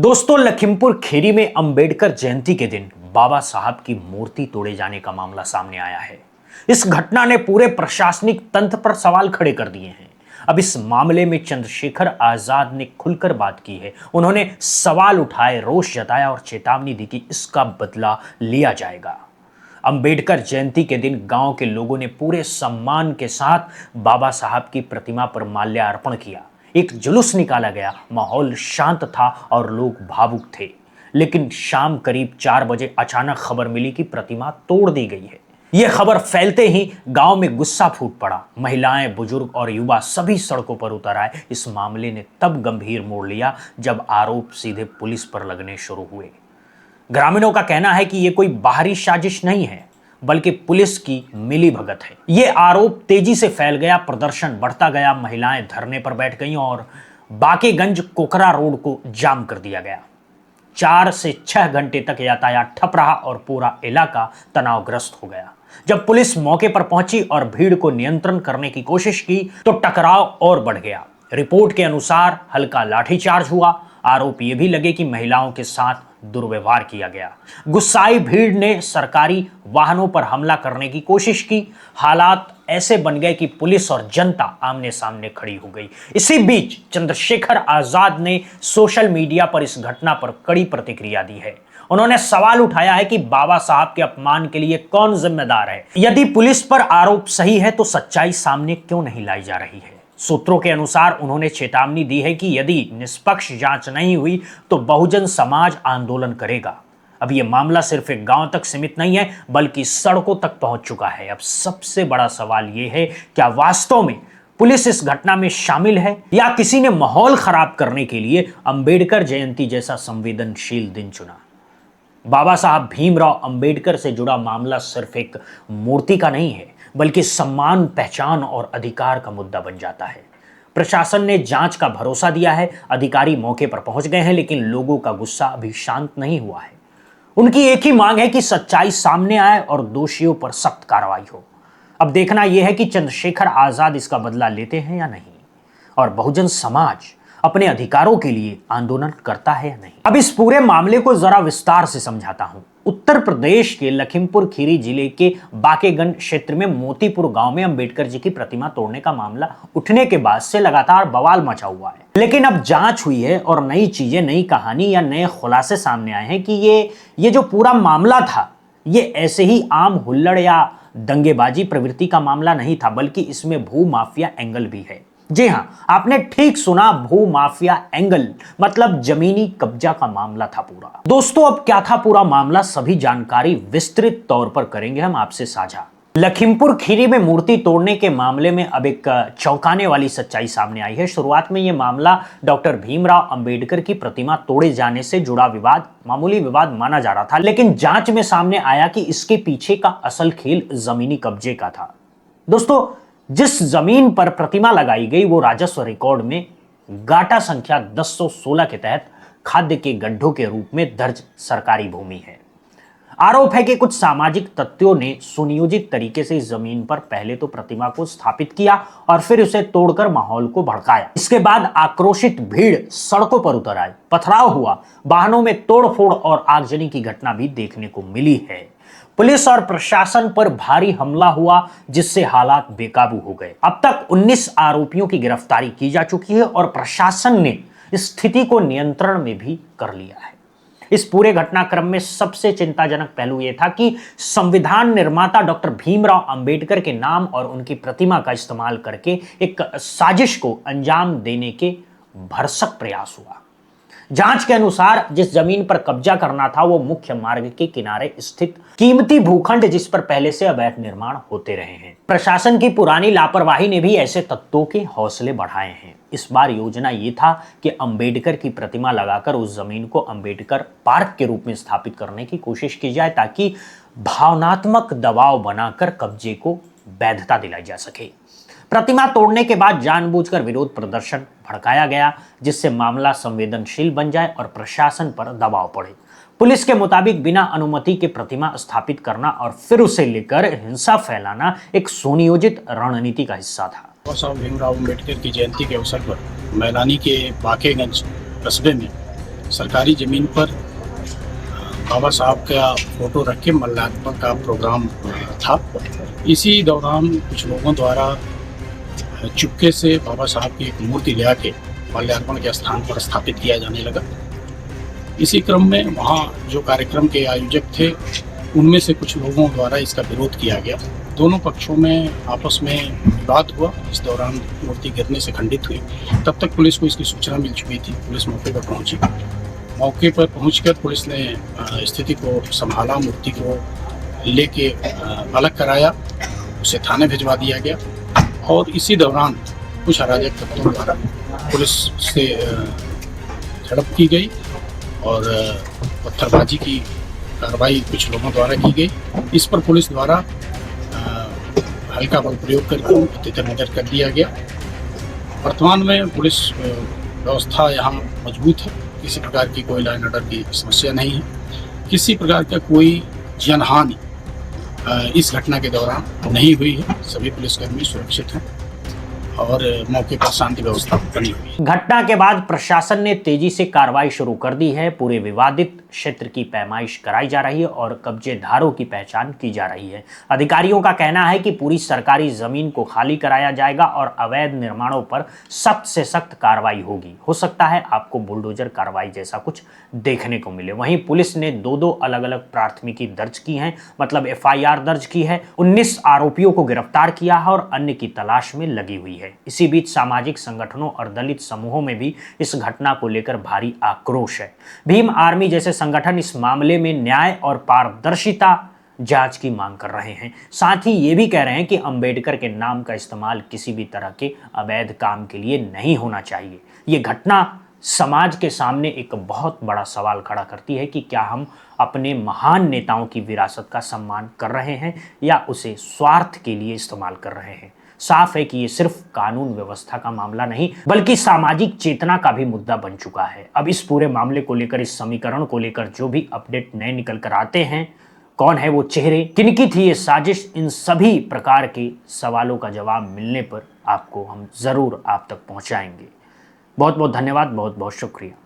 दोस्तों, लखीमपुर खीरी में अंबेडकर जयंती के दिन बाबा साहब की मूर्ति तोड़े जाने का मामला सामने आया है। इस घटना ने पूरे प्रशासनिक तंत्र पर सवाल खड़े कर दिए हैं। अब इस मामले में चंद्रशेखर आजाद ने खुलकर बात की है। उन्होंने सवाल उठाए, रोष जताया और चेतावनी दी कि इसका बदला लिया जाएगा। अंबेडकर जयंती के दिन गांव के लोगों ने पूरे सम्मान के साथ बाबा साहब की प्रतिमा पर माल्यार्पण किया। एक जुलूस निकाला गया, माहौल शांत था और लोग भावुक थे। लेकिन शाम करीब 4 बजे अचानक खबर मिली कि प्रतिमा तोड़ दी गई है। यह खबर फैलते ही गांव में गुस्सा फूट पड़ा। महिलाएं, बुजुर्ग और युवा सभी सड़कों पर उतर आए। इस मामले ने तब गंभीर मोड़ लिया जब आरोप सीधे पुलिस पर लगने शुरू हुए। ग्रामीणों का कहना है कि यह कोई बाहरी साजिश नहीं है, बल्कि पुलिस की मिलीभगत है। यह आरोप तेजी से फैल गया, प्रदर्शन बढ़ता गया, महिलाएं धरने पर बैठ गईं और बाकेगंज कोकरा रोड को जाम कर दिया गया। 4 से 6 घंटे तक यातायात ठप रहा और पूरा इलाका तनावग्रस्त हो गया। जब पुलिस मौके पर पहुंची और भीड़ को नियंत्रण करने की कोशिश की तो टकराव और बढ़ गया। रिपोर्ट के अनुसार हल्का लाठीचार्ज हुआ। आरोप ये भी लगे कि महिलाओं के साथ दुर्व्यवहार किया गया। गुस्साई भीड़ ने सरकारी वाहनों पर हमला करने की कोशिश की। हालात ऐसे बन गए कि पुलिस और जनता आमने सामने खड़ी हो गई। इसी बीच चंद्रशेखर आजाद ने सोशल मीडिया पर इस घटना पर कड़ी प्रतिक्रिया दी है। उन्होंने सवाल उठाया है कि बाबा साहब के अपमान के लिए कौन जिम्मेदार है। यदि पुलिस पर आरोप सही है तो सच्चाई सामने क्यों नहीं लाई जा रही है। सूत्रों के अनुसार उन्होंने चेतावनी दी है कि यदि निष्पक्ष जांच नहीं हुई तो बहुजन समाज आंदोलन करेगा। अब यह मामला सिर्फ एक गांव तक सीमित नहीं है, बल्कि सड़कों तक पहुंच चुका है। अब सबसे बड़ा सवाल यह है, क्या वास्तव में पुलिस इस घटना में शामिल है या किसी ने माहौल खराब करने के लिए अंबेडकर जयंती जैसा संवेदनशील दिन चुना। बाबा साहब भीमराव अंबेडकर से जुड़ा मामला सिर्फ एक मूर्ति का नहीं है, बल्कि सम्मान, पहचान और अधिकार का मुद्दा बन जाता है। प्रशासन ने जांच का भरोसा दिया है, अधिकारी मौके पर पहुंच गए हैं, लेकिन लोगों का गुस्सा अभी शांत नहीं हुआ है। उनकी एक ही मांग है कि सच्चाई सामने आए और दोषियों पर सख्त कार्रवाई हो। अब देखना यह है कि चंद्रशेखर आजाद इसका बदला लेते हैं या नहीं, और बहुजन समाज अपने अधिकारों के लिए आंदोलन करता है या नहीं। अब इस पूरे मामले को जरा विस्तार से समझाता हूं। उत्तर प्रदेश के लखीमपुर खीरी जिले के बाकेगंज क्षेत्र में मोतीपुर गांव में अंबेडकर जी की प्रतिमा तोड़ने का मामला उठने के बाद से लगातार बवाल मचा हुआ है। लेकिन अब जांच हुई है और नई चीजें, नई कहानी या नए खुलासे सामने आए हैं कि ये जो पूरा मामला था, ये ऐसे ही आम हुल्लड़ या दंगेबाजी प्रवृत्ति का मामला नहीं था, बल्कि इसमें भू माफिया एंगल भी है। जी हां, आपने ठीक सुना, भू माफिया एंगल मतलब जमीनी कब्जा का मामला था पूरा। दोस्तों, अब क्या था पूरा मामला, सभी जानकारी विस्तृत तौर पर करेंगे हम आपसे साझा। लखीमपुर खीरी में मूर्ति तोड़ने के मामले में अब एक चौंकाने वाली सच्चाई सामने आई है। शुरुआत में यह मामला डॉक्टर भीमराव अंबेडकर की प्रतिमा तोड़े जाने से जुड़ा विवाद, मामूली विवाद माना जा रहा था, लेकिन जांच में सामने आया कि इसके पीछे का असल खेल जमीनी कब्जे का था। दोस्तों, जिस जमीन पर प्रतिमा लगाई गई वो राजस्व रिकॉर्ड में गाटा संख्या 1016 के तहत खाद्य के गड्ढों के रूप में दर्ज सरकारी भूमि है। आरोप है कि कुछ सामाजिक तत्वों ने सुनियोजित तरीके से इस जमीन पर पहले तो प्रतिमा को स्थापित किया और फिर उसे तोड़कर माहौल को भड़काया। इसके बाद आक्रोशित भीड़ सड़कों पर उतर आई, पथराव हुआ, वाहनों में तोड़फोड़ और आगजनी की घटना भी देखने को मिली है। पुलिस और प्रशासन पर भारी हमला हुआ, जिससे हालात बेकाबू हो गए। अब तक 19 आरोपियों की गिरफ्तारी की जा चुकी है और प्रशासन ने स्थिति को नियंत्रण में भी कर लिया है। इस पूरे घटनाक्रम में सबसे चिंताजनक पहलू यह था कि संविधान निर्माता डॉक्टर भीमराव अंबेडकर के नाम और उनकी प्रतिमा का इस्तेमाल करके एक साजिश को अंजाम देने के भरसक प्रयास हुआ। जांच के अनुसार जिस जमीन पर कब्जा करना था वो मुख्य मार्ग के किनारे स्थित कीमती भूखंड, जिस पर पहले से अवैध निर्माण होते रहे हैं। प्रशासन की पुरानी लापरवाही ने भी ऐसे तत्वों के हौसले बढ़ाए हैं। इस बार योजना ये था कि अंबेडकर की प्रतिमा लगाकर उस जमीन को अंबेडकर पार्क के रूप में स्थापित करने की कोशिश की जाए, ताकि भावनात्मक दबाव बनाकर कब्जे को वैधता दिलाई जा सके। प्रतिमा तोड़ने के बाद जानबूझकर विरोध प्रदर्शन भड़काया गया, जिससे मामला संवेदनशील बन जाए और प्रशासन पर दबाव पड़े। पुलिस के मुताबिक बिना अनुमति के प्रतिमा स्थापित करना और फिर उसे लेकर हिंसा फैलाना एक सुनियोजित रणनीति का हिस्सा था। बाबा साहब भीमराव अम्बेडकर की जयंती के अवसर पर मैदानी के बाकेगंज कस्बे में सरकारी ज़मीन पर बाबा साहब का फ़ोटो रख के माल्यार्पण का प्रोग्राम था। इसी दौरान कुछ लोगों द्वारा चुपके से बाबा साहब की एक मूर्ति ले आके माल्यार्पण के स्थान पर स्थापित किया जाने लगा। इसी क्रम में वहाँ जो कार्यक्रम के आयोजक थे, उनमें से कुछ लोगों द्वारा इसका विरोध किया गया। दोनों पक्षों में आपस में विवाद हुआ। इस दौरान मूर्ति गिरने से खंडित हुई। तब तक पुलिस को इसकी सूचना मिल चुकी थी। पुलिस मौके पर पहुंची। मौके पर पहुंचकर पुलिस ने स्थिति को संभाला, मूर्ति को लेके अलग कराया, उसे थाने भिजवा दिया गया। और इसी दौरान कुछ अराजक तत्वों द्वारा पुलिस से झड़प की गई और पत्थरबाजी की कार्रवाई कुछ लोगों द्वारा की गई। इस पर पुलिस द्वारा हल्का बल प्रयोग करके तितर-बितर कर दिया गया। वर्तमान में पुलिस व्यवस्था यहाँ मजबूत है। किसी प्रकार की कोई लॉ एंड ऑर्डर की समस्या नहीं है। किसी प्रकार का कोई जनहानि इस घटना के दौरान नहीं हुई है। सभी पुलिसकर्मी सुरक्षित हैं और मौके पर शांति व्यवस्था बनी हुई है। घटना के बाद प्रशासन ने तेजी से कार्रवाई शुरू कर दी है। पूरे विवादित क्षेत्र की पैमाइश कराई जा रही है और कब्जेदारों की पहचान की जा रही है। अधिकारियों का कहना है कि पूरी सरकारी जमीन को खाली कराया जाएगा और अवैध निर्माणों पर सख्त से सख्त कार्रवाई होगी। हो सकता है आपको बुलडोजर कार्रवाई जैसा कुछ देखने को मिले। वहीं पुलिस ने दो अलग अलग प्राथमिकी दर्ज की हैं, मतलब FIR दर्ज की है। 19 आरोपियों को गिरफ्तार किया है और अन्य की तलाश में लगी हुई है। इसी बीच सामाजिक संगठनों और दलित समूहों में भी इस घटना को लेकर भारी आक्रोश है। भीम आर्मी जैसे संगठन इस मामले में न्याय और पारदर्शिता जांच की मांग कर रहे हैं। साथ ही ये भी कह रहे हैं कि अंबेडकर के नाम का इस्तेमाल किसी भी तरह के अवैध काम के लिए नहीं होना चाहिए। ये घटना समाज के सामने एक बहुत बड़ा सवाल खड़ा करती है कि क्या हम अपने महान नेताओं की विरासत का सम्मान कर रहे हैं या उसे स्वार्थ के लिए इस्तेमाल कर रहे हैं। साफ है कि ये सिर्फ कानून व्यवस्था का मामला नहीं बल्कि सामाजिक चेतना का भी मुद्दा बन चुका है। अब इस पूरे मामले को लेकर, इस समीकरण को लेकर जो भी अपडेट नए निकल कर आते हैं, कौन है वो चेहरे, किनकी थी ये साजिश, इन सभी प्रकार के सवालों का जवाब मिलने पर आपको हम जरूर आप तक पहुंचाएंगे। बहुत बहुत धन्यवाद, बहुत बहुत शुक्रिया।